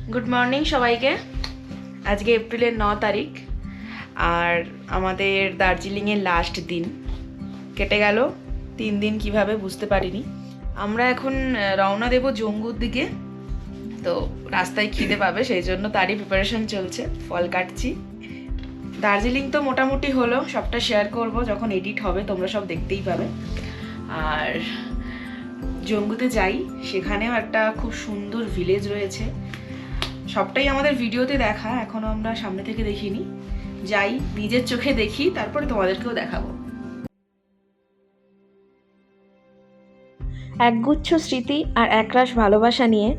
Good morning সবাইকে। আজকে এপ্রিলের 9 তারিখ আর আমাদের দার্জিলিংয়ের লাস্ট দিন। কেটে গেল 3 দিন কিভাবে বুঝতে পারিনি। আমরা এখন রওনা দেব জঙ্গুর দিকে। তো রাস্তায় খিদে পাবে, সেই জন্য তারই প্রিপারেশন চলছে, ফল কাটছি। দার্জিলিং তো মোটামুটি হলো, সবটা শেয়ার করব যখন এডিট হবে, তোমরা সব দেখতেই পাবে। আর জঙ্গুতে যাই, সেখানেও একটা খুব সুন্দর ভিলেজ রয়েছে। সবটাই আমাদের ভিডিওতে দেখা, এখনো আমরা সামনে থেকে দেখিনি। যাই, নিজের চোখে দেখি, তারপরে তোমাদেরকেও দেখাবো। একগুচ্ছ স্মৃতি আর একরাশ ভালোবাসা নিয়ে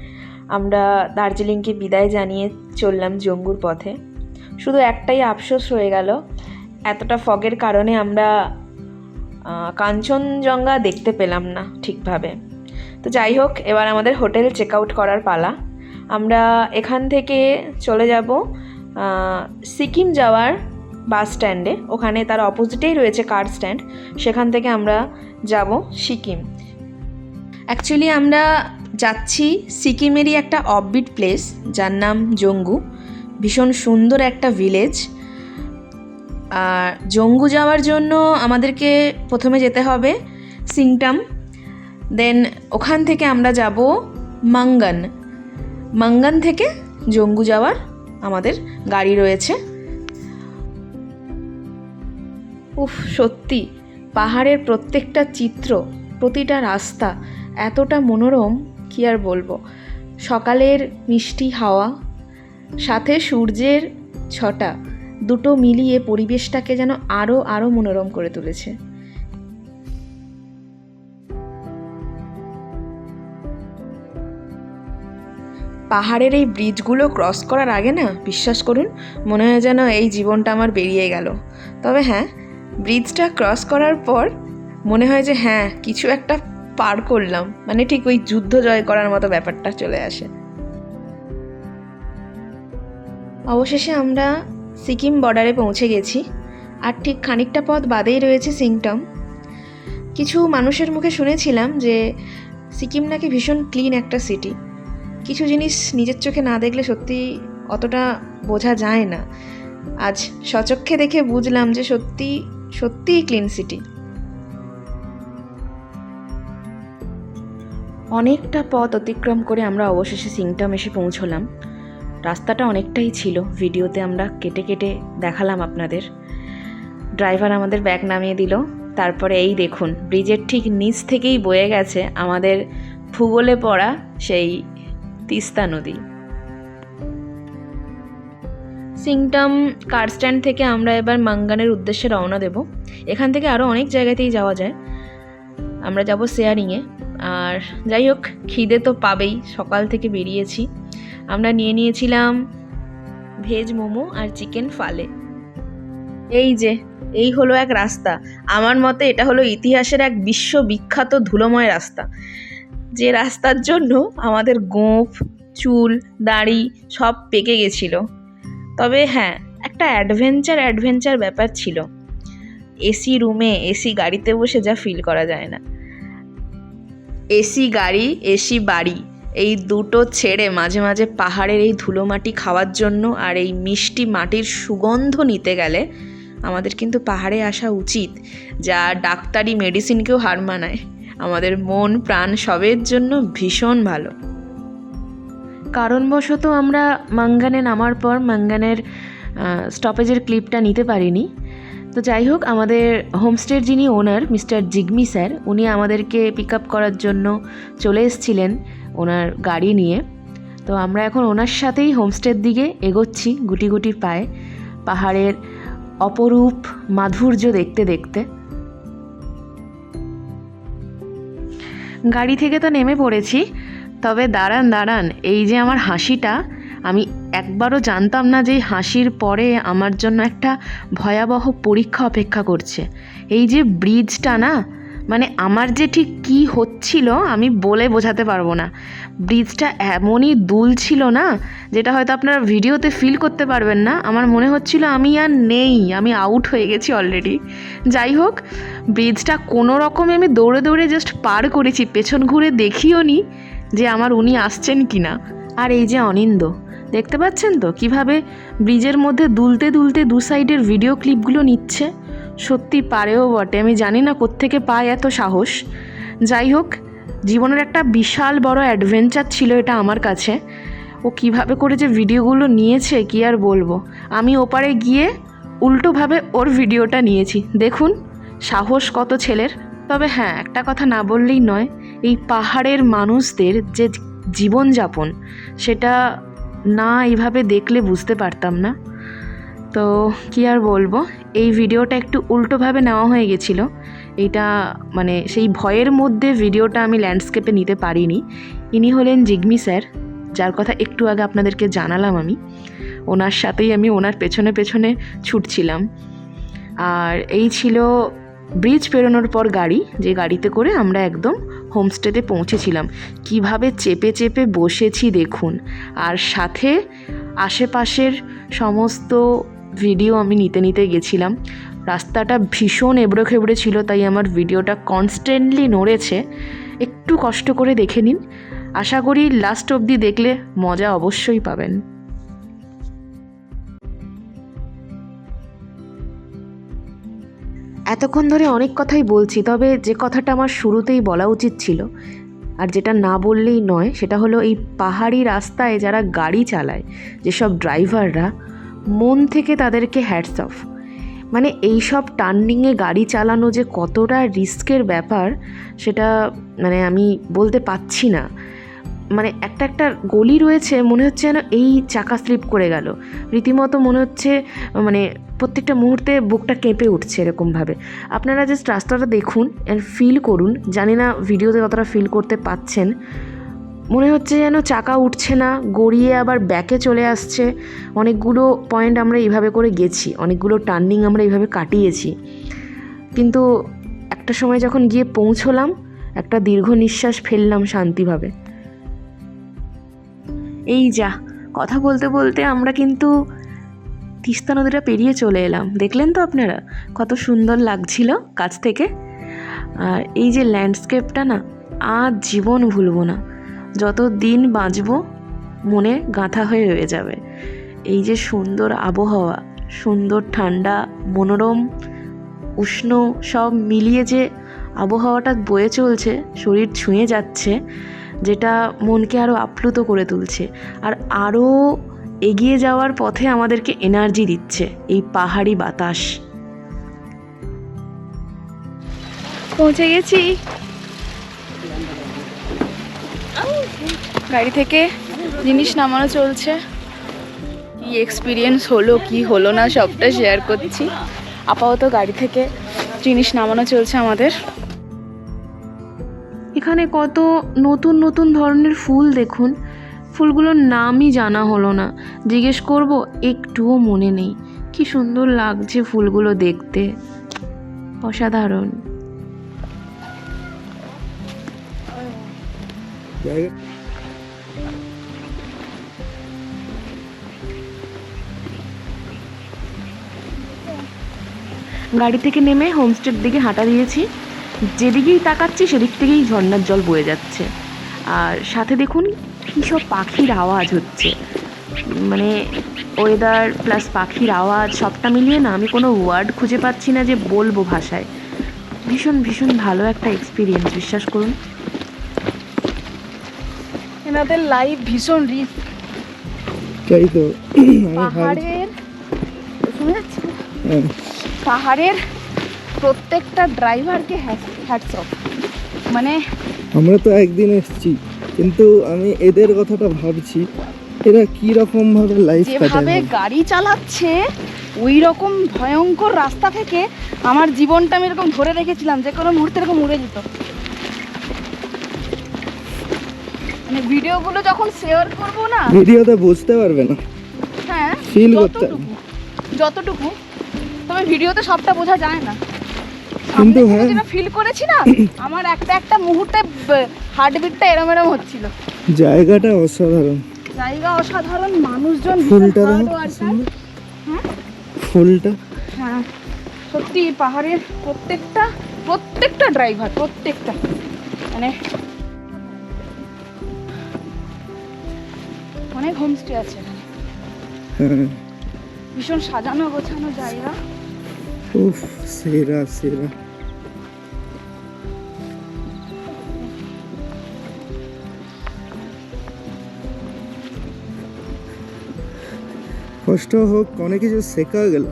আমরা দার্জিলিংকে বিদায় জানিয়ে চললাম জঙ্গুর পথে। শুধু একটাই আফসোস রয়ে গেল, এতটা ফগের কারণে আমরা কাঞ্চনজঙ্ঘা দেখতে পেলাম না ঠিকভাবে। তো যাই হোক, এবার আমাদের হোটেল চেক আউট করার পালা। আমরা এখান থেকে চলে যাব সিকিম যাওয়ার বাস স্ট্যান্ডে, ওখানে তার অপোজিটেই রয়েছে কার স্ট্যান্ড, সেখান থেকে আমরা যাব সিকিম। অ্যাকচুয়ালি আমরা যাচ্ছি সিকিমেরই একটা অফবিট প্লেস, যার নাম জঙ্গু। ভীষণ সুন্দর একটা ভিলেজ। আর জঙ্গু যাওয়ার জন্য আমাদেরকে প্রথমে যেতে হবে সিংটাম, দেন ওখান থেকে আমরা যাব মাঙ্গান। মাঙ্গান থেকে জঙ্গু যাওয়ার আমাদের গাড়ি রয়েছে। উফ, সত্যি পাহাড়ের প্রত্যেকটা চিত্র, প্রতিটা রাস্তা এতটা মনোরম, কি আর বলবো। সকালের মিষ্টি হাওয়া সাথে সূর্যের ছটা, দুটো মিলিয়ে পরিবেশটাকে যেন আরও মনোরম করে তুলেছে। পাহাড়ের এই ব্রিজগুলো ক্রস করার আগে না, বিশ্বাস করুন, মনে হয় যেন এই জীবনটা আমার বেরিয়ে গেল। তবে হ্যাঁ, ব্রিজটা ক্রস করার পর মনে হয় যে হ্যাঁ, কিছু একটা পার করলাম, মানে ঠিক ওই যুদ্ধ জয় করার মতো ব্যাপারটা চলে আসে। অবশেষে আমরা সিকিম বর্ডারে পৌঁছে গেছি, আর ঠিক খানিকটা পথ বাদেই রয়েছে সিংটম। কিছু মানুষের মুখে শুনেছিলাম যে সিকিম নাকি ভীষণ ক্লিন একটা সিটি। কিছু জিনিস নিজের চোখে না দেখলে সত্যি অতটা বোঝা যায় না। আজ স্বচক্ষে দেখে বুঝলাম যে সত্যিই ক্লিন সিটি। অনেকটা পথ অতিক্রম করে আমরা অবশেষে সিংটাম এসে পৌঁছলাম। রাস্তাটা অনেকটাই ছিল, ভিডিওতে আমরা কেটে কেটে দেখালাম আপনাদের। ড্রাইভার আমাদের ব্যাগ নামিয়ে দিল। তারপরে এই দেখুন, ব্রিজের ঠিক নিচ থেকেই বয়ে গেছে আমাদের ভূগোলে পড়া সেই তিস্তা নদী। সিংটাম কার স্ট্যান্ড থেকে আমরা এবার মাঙ্গানের উদ্দেশ্যে রওনা দেব। এখান থেকে আরও অনেক জায়গাতেই যাওয়া যায়, আমরা যাব শেয়ারিংয়ে। আর যাই হোক, খিদে তো পাবেই, সকাল থেকে বেরিয়েছি। আমরা নিয়ে নিয়েছিলাম ভেজ মোমো আর চিকেন ফালে। এই হলো এক রাস্তা। আমার মতে এটা হলো ইতিহাসের এক বিশ্ববিখ্যাত ধুলোময় রাস্তা, যে রাস্তার জন্য আমাদের গোঁফ, চুল, দাড়ি সব পেকে গেছিল। তবে হ্যাঁ, একটা অ্যাডভেঞ্চার ব্যাপার ছিল। এসি রুমে এসি গাড়িতে বসে যা ফিল করা যায় না। এসি গাড়ি, এসি বাড়ি, এই দুটো ছেড়ে মাঝে মাঝে পাহাড়ের এই ধুলোমাটি খাওয়ার জন্য আর এই মিষ্টি মাটির সুগন্ধ নিতে গেলে আমাদের কিন্তু পাহাড়ে আসা উচিত, যা ডাক্তারি মেডিসিনকেও হার মানায়। আমাদের মন প্রাণ সবের জন্য ভীষণ ভালো। কারণবশত আমরা মাঙ্গানে নামার পর মাঙ্গানের স্টপেজের ক্লিপটা নিতে পারিনি। তো যাই হোক, আমাদের হোমস্টের যিনি ওনার মিস্টার জিগমি স্যার, উনি আমাদেরকে পিক আপ করার জন্য চলে এসেছিলেন ওনার গাড়ি নিয়ে। তো আমরা এখন ওনার সাথেই হোমস্টের দিকে এগোচ্ছি গুটি গুটি পায়ে, পাহাড়ের অপরূপ মাধুর্য দেখতে দেখতে। গাড়ি থেকে তো নেমে পড়েছি, তবে দাঁড়ান, এই যে আমার হাসিটা, আমি একবারও জানতাম না যে হাসির পরে আমার জন্য একটা ভয়াবহ পরীক্ষা অপেক্ষা করছে। এই যে ব্রিজটা না, মানে আমার যে ঠিক কী হচ্ছিল আমি বলে বোঝাতে পারবো না। ব্রিজটা এমনই দুল ছিল না, যেটা হয়তো আপনারা ভিডিওতে ফিল করতে পারবেন না। আমার মনে হচ্ছিল আমি আর নেই, আমি আউট হয়ে গেছি অলরেডি। যাই হোক, ব্রিজটা কোনো রকমে আমি দৌড়ে দৌড়ে জাস্ট পার করেছি, পেছন ঘুরে দেখিও নি যে আমার উনি আসছেন কি না। আর এই যে অনিন্দ, দেখতে পাচ্ছেন তো কিভাবে ব্রিজের মধ্যে দুলতে দুলতে দু সাইডের ভিডিও ক্লিপগুলো নিচ্ছে। সত্যি পারেও বটে, আমি জানি না কোত্থেকে পায় এত সাহস। যাই হোক, জীবনের একটা বিশাল বড় অ্যাডভেঞ্চার ছিল এটা আমার কাছে। ও কিভাবে করে যে ভিডিওগুলো নিয়েছে কি আর বলবো। আমি ওপারে গিয়ে উল্টোভাবে ওর ভিডিওটা নিয়েছি। দেখুন সাহস কত ছেলের। তবে হ্যাঁ, একটা কথা না বললেই নয়, এই পাহাড়ের মানুষদের যে জীবনযাপন সেটা না এইভাবে দেখলে বুঝতে পারতাম না। তো কি আর বলবো, এই ভিডিওটা একটু উল্টোভাবে নেওয়া হয়ে গেছিলো। এইটা মানে সেই ভয়ের মধ্যে ভিডিওটা আমি ল্যান্ডস্কেপে নিতে পারিনি। ইনি হলেন জিগমি স্যার, যার কথা একটু আগে আপনাদেরকে জানালাম। আমি ওনার সাথেই আমি ওনার পেছনে পেছনে ছুটছিলাম। আর এই ছিল ব্রিজ পেরোনোর পর গাড়ি, যে গাড়িতে করে আমরা একদম হোমস্টেতে পৌঁছেছিলাম। কিভাবে চেপে চেপে বসেছি দেখুন। আর সাথে আশেপাশের সমস্ত ভিডিও আমি নিতে নিতে গেছিলাম। রাস্তাটা ভীষণ এবড়ো খেবড়ে ছিল, তাই আমার ভিডিওটা কনস্ট্যান্টলি নড়েছে। একটু কষ্ট করে দেখে নিন, আশা করি লাস্ট অবধি দেখলে মজা অবশ্যই পাবেন। এতক্ষণ ধরে অনেক কথাই বলছি, তবে যে কথাটা আমার শুরুতেই বলা উচিত ছিল আর যেটা না বললেই নয়, সেটা হলো এই পাহাড়ি রাস্তায় যারা গাড়ি চালায়, যেসব ড্রাইভাররা, মন থেকে তাদেরকে হ্যাটস অফ। মানে এই সব টার্নিংয়ে গাড়ি চালানো যে কতটা রিস্কের ব্যাপার সেটা মানে আমি বলতে পারছি না। মানে একটা একটা গলি রয়েছে, মনে হচ্ছে যেন এই চাকা স্লিপ করে গেল, রীতিমতো মনে হচ্ছে মানে প্রত্যেকটা মুহূর্তে বুকটা কেঁপে উঠছে এরকমভাবে। আপনারা জাস্ট রাস্তাটা দেখুন আর ফিল করুন। জানি না ভিডিওতে কতটা ফিল করতে পাচ্ছেন। মনে হচ্ছে যেন চাকা উঠছে না, গড়িয়ে আবার ব্যাকে চলে আসছে। অনেকগুলো পয়েন্ট আমরা এইভাবে করে গেছি, অনেকগুলো টার্নিং আমরা এইভাবে কাটিয়েছি, কিন্তু একটা সময় যখন গিয়ে পৌঁছলাম একটা দীর্ঘ নিঃশ্বাস ফেললাম শান্তিভাবে। এই যা কথা বলতে বলতে আমরা কিন্তু তিস্তা নদীটা পেরিয়ে চলে এলাম। দেখলেন তো আপনারা কত সুন্দর লাগছিল কাছ থেকে। আর এই যে ল্যান্ডস্কেপটা না আজ জীবন ভুলবো না, যত দিন বাঁচবো মনে গাঁথা হয়ে রয়ে যাবে। এই যে সুন্দর আবহাওয়া, সুন্দর ঠান্ডা, মনোরম, উষ্ণ সব মিলিয়ে যে আবহাওয়াটা বয়ে চলছে, শরীর ছুঁয়ে যাচ্ছে, যেটা মনকে আরও আপ্লুত করে তুলছে আর আরও এগিয়ে যাওয়ার পথে আমাদেরকে এনার্জি দিচ্ছে এই পাহাড়ি বাতাস। পৌঁছে গেছি। গাড়ি থেকে জিনিস নামানো চলছে। কি এক্সপিরিয়েন্স হলো কি হলো না সবটা শেয়ার করছি। আপাতত গাড়ি থেকে জিনিস নামানো চলছে আমাদের। এখানে কত নতুন নতুন ধরনের ফুল দেখুন। ফুলগুলোর নামই জানা হলো না, জিজ্ঞেস করব একটুও মনে নেই। কি সুন্দর লাগছে ফুলগুলো দেখতে, অসাধারণ। গাড়ি থেকে নেমে হোমস্টের দিকে হাঁটা দিয়েছি। যেদিকেই তাকাচ্ছি সেদিক থেকেই ঝর্ণার জল বয়ে যাচ্ছে। আর সাথে দেখুন কী সব পাখির আওয়াজ হচ্ছে। মানে ওয়েদার প্লাস পাখির আওয়াজ সবটা মিলিয়ে না আমি কোনো ওয়ার্ড খুঁজে পাচ্ছি না যে বলবো ভাষায়। ভীষণ ভীষণ ভালো একটা এক্সপিরিয়েন্স, বিশ্বাস করুন। এনাদের লাইফ ভীষণ রিস্ক। তাই তো পাহাড়ের শুনে যাচ্ছে, পাহাড়ের প্রত্যেকটা ড্রাইভারকে হ্যাটস অফ। মানে আমরা তো একদিন এসেছি, কিন্তু আমি এদের কথাটা ভাবছি, এরা কি রকম ভাবে লাইফ কাটায়, যেভাবে গাড়ি চালাচ্ছে ওই রকম ভয়ঙ্কর রাস্তা থেকে আমার জীবনটা আমি এরকম ধরে রেখেছিলাম যে কোনো মুহূর্তে এরকম উড়ে যেত। মানে ভিডিওগুলো যখন শেয়ার করব না, ভিডিওতে বুঝতে পারবে না, হ্যাঁ ফিল করতে যতটুকু, তবে ভিডিওতে সবটা বোঝা যায় না। কিন্তু হ্যাঁ যেটা ফিল করেছি না, আমার একটা একটা মুহূর্তে হার্টবিটটা এরম এরম হচ্ছিল। জায়গাটা অসাধারণ, জায়গা অসাধারণ, মানুষজন, ফুলটা ফুলটা হ্যাঁ সত্যি পাহাড়ের প্রত্যেকটা ড্রাইভার, প্রত্যেকটা মানে অনেক হোমস্টে আছে এখানে। হ্যাঁ ভীষণ সাজানো গোছানো জায়গা। উফ, সেরা সেরা। কষ্ট হোক, অনেক কিছু শেখা গেল,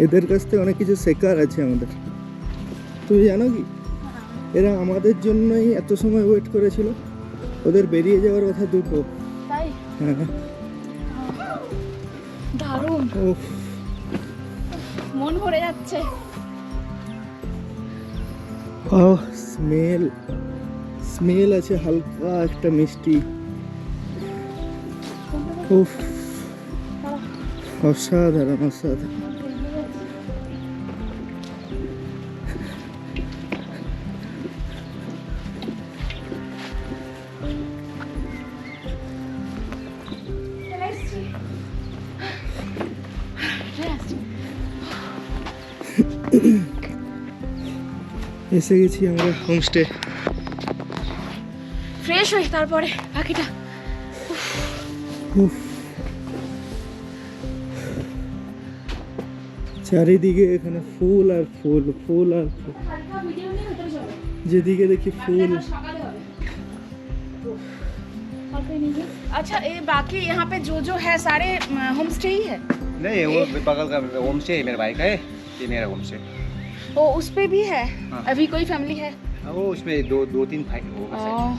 এদের কাছ থেকে অনেক কিছু শেখার আছে আমাদের। তুমি জানো কি, এরা আমাদের জন্যই এত সময় ওয়েট করেছিল, ওদের বেরিয়ে যাওয়ার কথা দুটো। তাই হ্যাঁ দারুণ, উফ, মন ভরে যাচ্ছে। স্মেল স্মেল আছে হালকা একটা মিষ্টি। উফ, অসাধারণ অসাধারণ। এসে গেছি আমরা হোমস্টে। ফ্রেশ হই তারপরে বাকিটা। উফ, চারিদিকে এখানে ফুল আর ফুল, ফুল আর ফুল, যেদিকে দেখি ফুল। अच्छा ये बाकी यहाँ पे जो है सारे होम स्टे ही है? नहीं, वो बगल का होम स्टे है, मेरे भाई का है, ये मेरा होम स्टे। वो उस पे भी है? हाँ। अभी कोई फैमिली है? वो उसमें दो तीन भाई होगा शायद। ओह,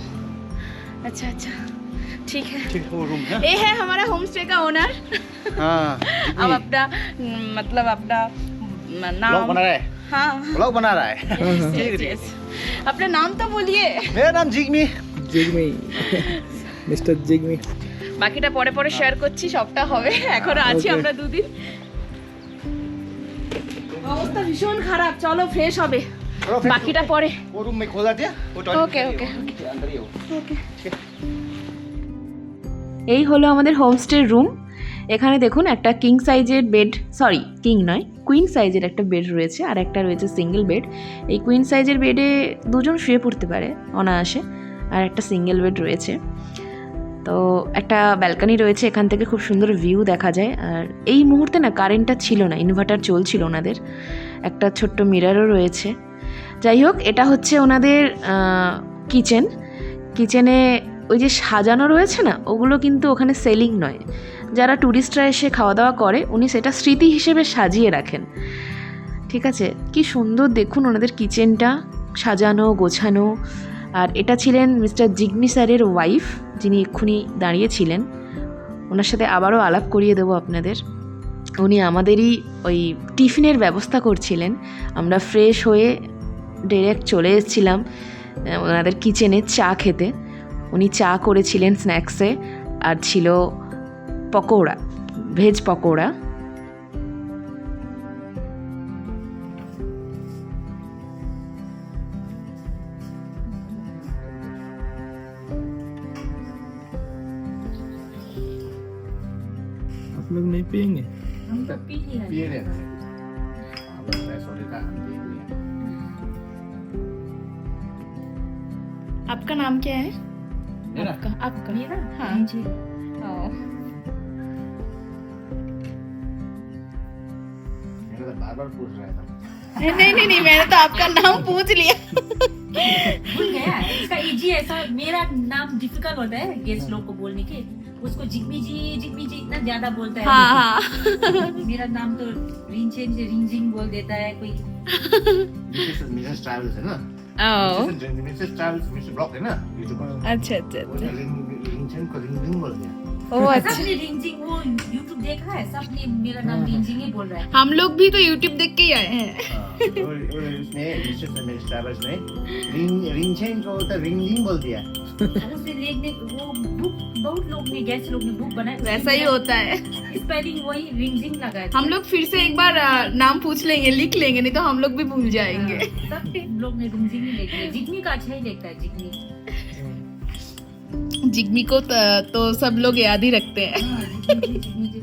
अच्छा अच्छा, ठीक है। ठीक, वो रूम है। ये है हमारा होम स्टे का ओनर। हाँ, अब अपना मतलब अपना नाम ब्लॉग बना रहा है, हाँ ब्लॉग बना रहा है। yes, yes. अपना नाम तो बोलिए। मेरा नाम जिग्मी। জিগমি, মিস্টার জিগমি। বাকিটা পরে পরে শেয়ার করছি, সবটা হবে, এখন আছি Okay. আমরা দুদিন। অবস্থা ভীষণ খারাপ, চলো ফ্রেশ হবে, বাকিটা পরে। वो रूम में खोला दिया, वो टॉयलेट Okay, okay, अंदर ही हो। ওকে। এই হলো আমাদের হোমস্টের রুম। এখানে দেখুন একটা কিং সাইজের বেড, সরি কিং নয়, কুইন সাইজের একটা বেড রয়েছে, আর একটা রয়েছে সিঙ্গেল বেড। এই কুইন সাইজের বেডে দুজন শুয়ে পড়তে পারে অনায়াসে, আর একটা সিঙ্গেল বেড রয়েছে। তো একটা ব্যালকনি রয়েছে, এখান থেকে খুব সুন্দর ভিউ দেখা যায়। আর এই মুহূর্তে না কারেন্টটা ছিল না, ইনভার্টার চলছিল ওনাদের। একটা ছোট্ট মিরারও রয়েছে। যাই হোক, এটা হচ্ছে ওনাদের কিচেন। কিচেনে ওই যে সাজানো রয়েছে না, ওগুলো কিন্তু ওখানে সেলিং নয়। যারা ট্যুরিস্টরা এসে খাওয়া দাওয়া করে, উনি সেটা স্মৃতি হিসেবে সাজিয়ে রাখেন। ঠিক আছে, কি সুন্দর দেখুন ওনাদের কিচেনটা, সাজানো গোছানো। আর এটা ছিলেন মিস্টার জিগমি স্যারের ওয়াইফ, যিনি এক্ষুনি দাঁড়িয়েছিলেন। ওনার সাথে আবারও আলাপ করিয়ে দেবো আপনাদের। উনি আমাদেরই ওই টিফিনের ব্যবস্থা করছিলেন। আমরা ফ্রেশ হয়ে ডিরেক্ট চলে এসেছিলাম ওনাদের কিচেনে চা খেতে। উনি চা করেছিলেন স্ন্যাক্সে, আর ছিল পকোড়া, ভেজ পকোড়া। आप लोग नहीं पियेंगे? पिए रहते हैं। अब फ्रेश होने का हम पी लिए। आपका नाम क्या है? मेरा? आपका मेरा? हाँ जी। मेरा तो बार-बार पूछ रहा था। नहीं, मैंने तो आपका नाम पूछ लिया। भूल गया है। इसका इजी ऐसा, मेरा नाम डिफिकल्ट होता है गेस्ट लोग को बोलने के। उसको जिग्मी जी इतना ज्यादा बोलता है। हाँ। मेरा नाम तो रिंचेन से रिंजिंग बोल देता है कोई। मिसेस मिसेस ट्रैवल्स है ना? ओह, मिसेस ट्रैवल्स मिस्टर ब्लॉग है ना यूट्यूबर। अच्छा। रिंचेन को रिंजिंग बोल दिया। ओह अच्छा। सबने रिंजिंग, वो यूट्यूब देखा है, सबने मेरा नाम रिंजिंग ही बोल रहा है। हम लोग भी तो यूट्यूब देख के ही आए हैं। और उसने मिसेस ट्रैवल्स ने रिंचेन को तो रिंजिंग बोल दिया। उसने देखने वो बुक, बहुत लोग ने गेस्ट लोग ने बुक बनाया, वैसा ही होता है। स्पेलिंग वही रिंजिंग लगा है। हम लोग फिर से एक बार नाम पूछ लेंगे, लिख लेंगे, नहीं तो हम लोग भी भूल जाएंगे। सब लोग ने रिंजिंग ही लिख लिया। जिग्मी का अच्छा ही लगता है, जिग्मी। जिग्मी को तो सब लोग याद ही रखते हैं। हाँ, जिग्मी जी।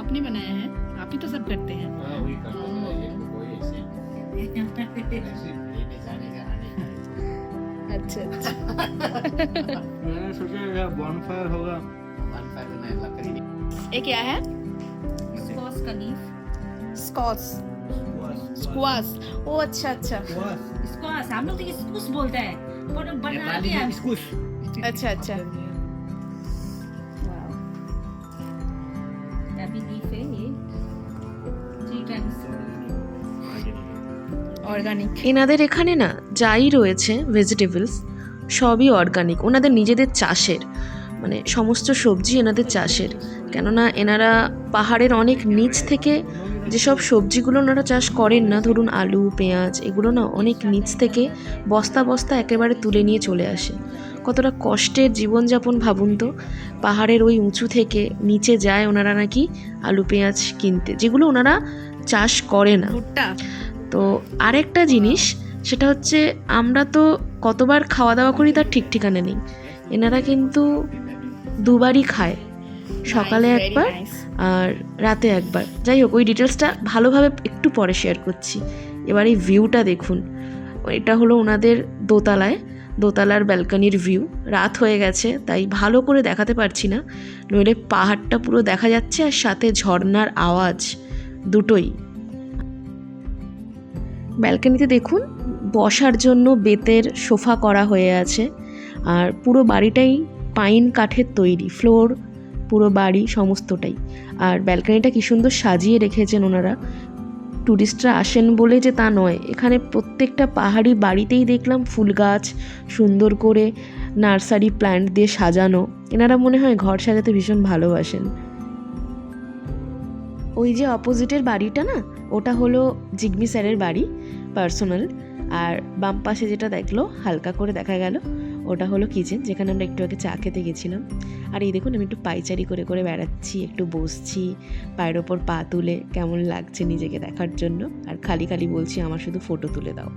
आपने बनाया है? आप ही तो सब करते हैं। हाँ, वही करता है, कोई ऐसे लेने जाने का आने का अच्छा अच्छा मैंने सोचा बॉनफायर होगा। वन फायर में लकड़ी ये क्या है? स्क्वाश का लीफ, स्कॉस स्क्वाश। ओ अच्छा अच्छा स्क्वाश हम लोग तो स्क्वाश बोलते हैं, पर बना नेपाली दिया। में स्कुश अच्छा अच्छा अभी लीफ है ये 3 टाइम्स অর্গানিক। এনাদের এখানে না যাই রয়েছে ভেজিটেবলস সবই অর্গানিক, ওনাদের নিজেদের চাষের, মানে সমস্ত সবজি এনাদের চাষের। কেননা এনারা পাহাড়ের অনেক নিচ থেকে যেসব সবজিগুলো ওনারা চাষ করেন না, ধরুন আলু পেঁয়াজ, এগুলো না অনেক নিচ থেকে বস্তা বস্তা একেবারে তুলে নিয়ে চলে আসে। কতটা কষ্টের জীবনযাপন ভাবুন তো, পাহাড়ের ওই উঁচু থেকে নিচে যায় ওনারা নাকি আলু পেঁয়াজ কিনতে, যেগুলো ওনারা চাষ করে না। ভুট্টা। তো আরেকটা জিনিস সেটা হচ্ছে, আমরা তো কতবার খাওয়া দাওয়া করি তার ঠিক ঠিকানা নেই, এনারা কিন্তু দুবারই খায়, সকালে Nice, very একবার nice. আর রাতে একবার। যাই হোক, ওই ডিটেলসটা ভালোভাবে একটু পরে শেয়ার করছি। এবার এই ভিউটা দেখুন, এটা হলো ওনাদের দোতলার ব্যালকনির ভিউ। রাত হয়ে গেছে তাই ভালো করে দেখাতে পারছি না, নইলে পাহাড়টা পুরো দেখা যাচ্ছে আর সাথে ঝর্ণার আওয়াজ দুটোই। ব্যালকনিতে দেখুন বসার জন্য বেতের সোফা করা হয়ে আছে, আর পুরো বাড়িটাই পাইন কাঠের তৈরি, ফ্লোর পুরো বাড়ি সমস্তটাই। আর ব্যালকনিটা কি সুন্দর সাজিয়ে রেখেছেন ওনারা। ট্যুরিস্টরা আসেন বলে যে তা নয়, এখানে প্রত্যেকটা পাহাড়ি বাড়িতেই দেখলাম ফুল গাছ সুন্দর করে নার্সারি প্ল্যান্ট দিয়ে সাজানো। এনারা মনে হয় ঘর সাজাতে ভীষণ ভালোবাসেন। ওই যে অপোজিটের বাড়িটা না, ওটা হলো জিগমি স্যারের বাড়ি পার্সোনাল, আর বাম পাশে যেটা দেখলো হালকা করে দেখা গেল ওটা হলো কিচেন, যেখানে আমরা একটু আগে চা খেতে গেছিলাম। আর এই দেখুন আমি একটু পাইচারি করে করে বেড়াচ্ছি, একটু বসছি পায়ের ওপর পা তুলে, কেমন লাগছে নিজেকে দেখার জন্য। আর খালি খালি বলছি আমার শুধু ফটো তুলে দাও।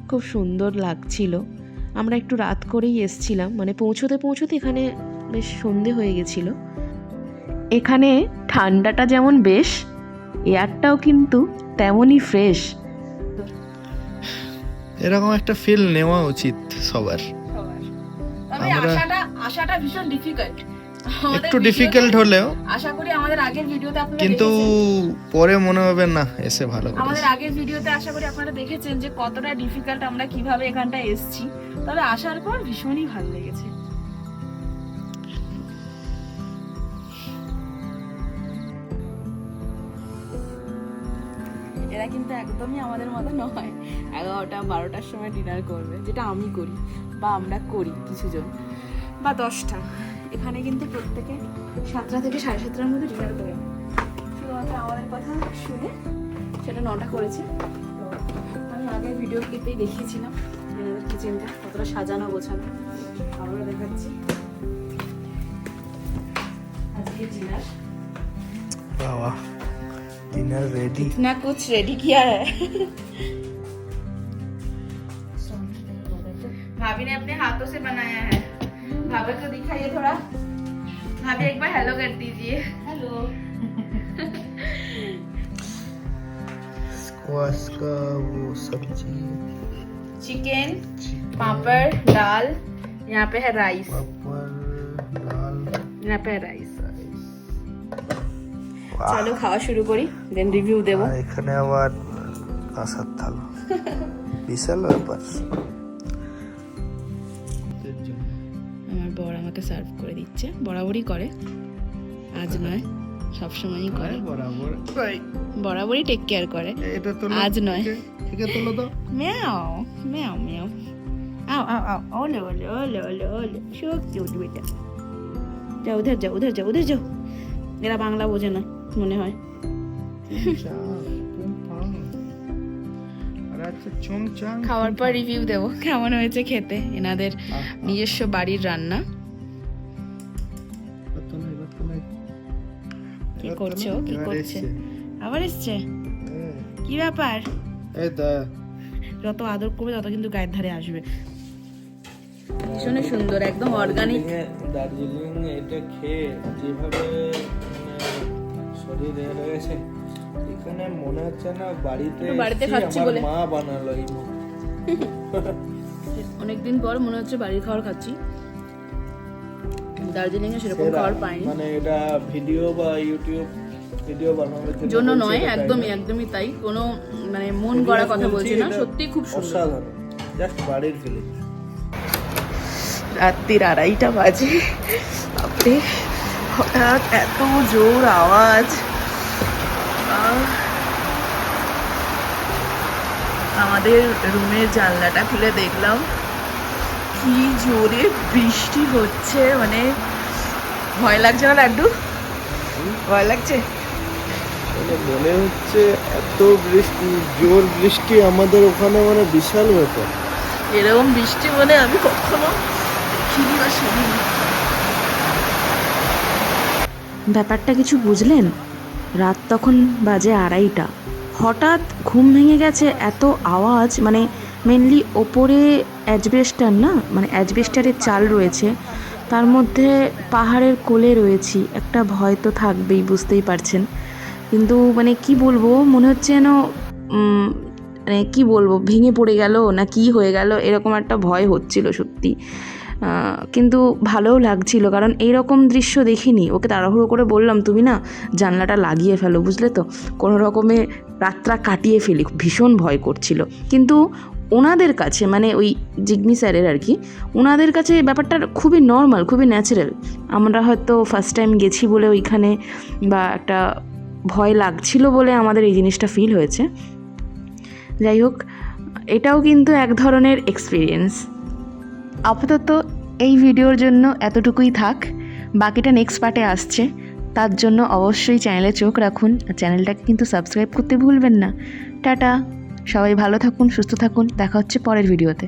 খুব সুন্দর লাগছিল। আমরা একটু রাত করেই এসছিলাম, মানে পৌঁছতে এখানে বেশ সন্ধে হয়ে গেছিলো। এখানে ঠান্ডাটা যেমন বেশ, এয়ারটাও কিন্তু তেমনই ফ্রেশ। এরকম একটা ফিল নেওয়া উচিত সবার। তবে আশাটা ভীষণ ডিফিকাল্ট। একটু ডিফিকাল্ট হলেও আশা করি আমাদের আগের ভিডিওতে আপনারা কিন্তু দেখেছেন। পরে মনে হবে না এসে ভালো আমাদের করেছে। আগের ভিডিওতে আশা করি আপনারা দেখেছেন যে কতটা ডিফিকাল্ট, আমরা কিভাবে এখানটায় এসেছি। তবে আসার পর ভীষণই ভালো লেগেছে। এরা কিন্তু একদমই আমাদের মতো নয়, 11টা 12টার সময় ডিনার করবে, যেটা আমি করি বা আমরা করি কিছুজন, বা 10টা। এখানে কিন্তু প্রত্যেকে 7টা থেকে 7:30টার মধ্যে ডিনার করে। শুধুমাত্র আমাদের কথা শুনে সেটা 9টা করেছে। তো আমি আগের ভিডিও ক্লিপেই দেখিয়েছিলাম এনাদের কিচেনটা কতটা সাজানো গোছানো। আমরা দেখাচ্ছি আজকে ডিনার। বাবা डिनर रेडी। इतना कुछ रेडी किया है। भाभी ने अपने हाथों से बनाया है। भाभी को दिखाइए थोड़ा, भाभी एक बार हेलो कर दीजिए। हेलो। स्क्वाश का वो सब्जी, चिकन, पापड़, दाल, यहाँ पे है राइस, पापड़, दाल, यहाँ पे है राइस। চলো খাওয়া শুরু করি, দেন রিভিউ দেব। আর এখানে আবার কাঁসার থালা, বিশাল ব্যাপার। আমার বর আমাকে সার্ভ করে দিচ্ছে, বরাবরই করে, আজ নয় সবসময়ই করে, বরাবরই টেক কেয়ার করে, এটা তো আজ নয়। ঠিক আছে তোলো তো। म्याओ म्याओ म्याओ आओ आओ आओ ओले ओले ओले ओले ओले शो क्यूट बेटा। जाओ उधर जाओ उधर जाओ उधर जाओ। এরা বাংলা বোঝে না মনে হয়। খাওয়ার পর রিভিউ দেবো কেমন হয়েছে খেতে, এনাদের নিজস্ব বাড়ির রান্না। কি করছো কি করছে? আবার এসছে, কি ব্যাপার? যত আদর করবে তত কিন্তু গায়ের ধারে আসবে। ভীষণ সুন্দর, একদম অর্গানিক। দার্জিলিং এটা খেয়ে যেভাবে শরীর হয়ে গেছে, এখানে মনে হচ্ছে না বাড়িতে একটু বাড়িতে এসেছি, খাচ্ছি আমার বলে। মা বানালো এই অনেকদিন পর মনে হচ্ছে বাড়ির খাবার খাচ্ছি। দার্জিলিংয়ে সেরকম সেরা। খাবার পাইনি। মানে এটা ভিডিও বা ইউটিউব ভিডিও বানানোর জন্য বলছি নয়, এটা তাই একদমই না। একদমই তাই। কোনো মানে মন Serious গড়া কথা বলছি, বলছি না, এটা সত্যি খুব সুন্দর। অসাধারণ, জাস্ট বাড়ির ফিলিং। রাত্রির 2:30 বাজে। বাপরে, হঠাৎ এত জোর আওয়াজ। আমাদের রুমের জানলাটা খুলে দেখলাম কি জোরে বৃষ্টি হচ্ছে, মানে ভয় লাগছে না লাড্ডু? ভয় লাগছে? মানে মনে হচ্ছে এত বৃষ্টি, জোর বৃষ্টি আমাদের ওখানে মানে বিশাল ব্যাপার। এরকম বৃষ্টি মানে আমি কখনো দেখিনি বা শুনিনি। ব্যাপারটা কিছু বুঝলেন? রাত তখন বাজে 2:30। হঠাৎ ঘুম ভেঙে গেছে, এত আওয়াজ, মানে মেনলি ওপরে অ্যাজবেস্টার না, মানে অ্যাজবেস্টারের চাল রয়েছে, তার মধ্যে পাহাড়ের কোলে রয়েছি, একটা ভয় তো থাকবেই, বুঝতেই পারছেন। কিন্তু মানে কি বলবো, মনে হচ্ছে যেন মানে কি বলবো, ভেঙে পড়ে গেল না কি হয়ে গেল, এরকম একটা ভয় হচ্ছিল সত্যি। কিন্তু ভালোও লাগছিল, কারণ এইরকম দৃশ্য দেখিনি। ওকে তাড়াহুড়ো করে বললাম, তুমি না জানলাটা লাগিয়ে ফেলো, বুঝলে তো, কোনো রকমে রাতটা কাটিয়ে ফেলি, ভীষণ ভয় করছিল। কিন্তু ওনাদের কাছে, মানে ওই জিগমি স্যারের আর কি, ওনাদের কাছে ব্যাপারটা খুবই নর্মাল, খুবই ন্যাচারাল। আমরা হয়তো ফার্স্ট টাইম গেছি বলে ওইখানে, বা একটা ভয় লাগছিল বলে আমাদের এই জিনিসটা ফিল হয়েছে। যাই হোক, এটাও কিন্তু এক ধরনের এক্সপিরিয়েন্স। আপাতত এই ভিডিওর জন্য এতটুকুই থাক, বাকিটা নেক্সট পার্টে আসছে। তার জন্য অবশ্যই চ্যানেলে চোখ রাখুন, আর চ্যানেলটাকে কিন্তু সাবস্ক্রাইব করতে ভুলবেন না। টাটা, সবাই ভালো থাকুন, সুস্থ থাকুন, দেখা হচ্ছে পরের ভিডিওতে।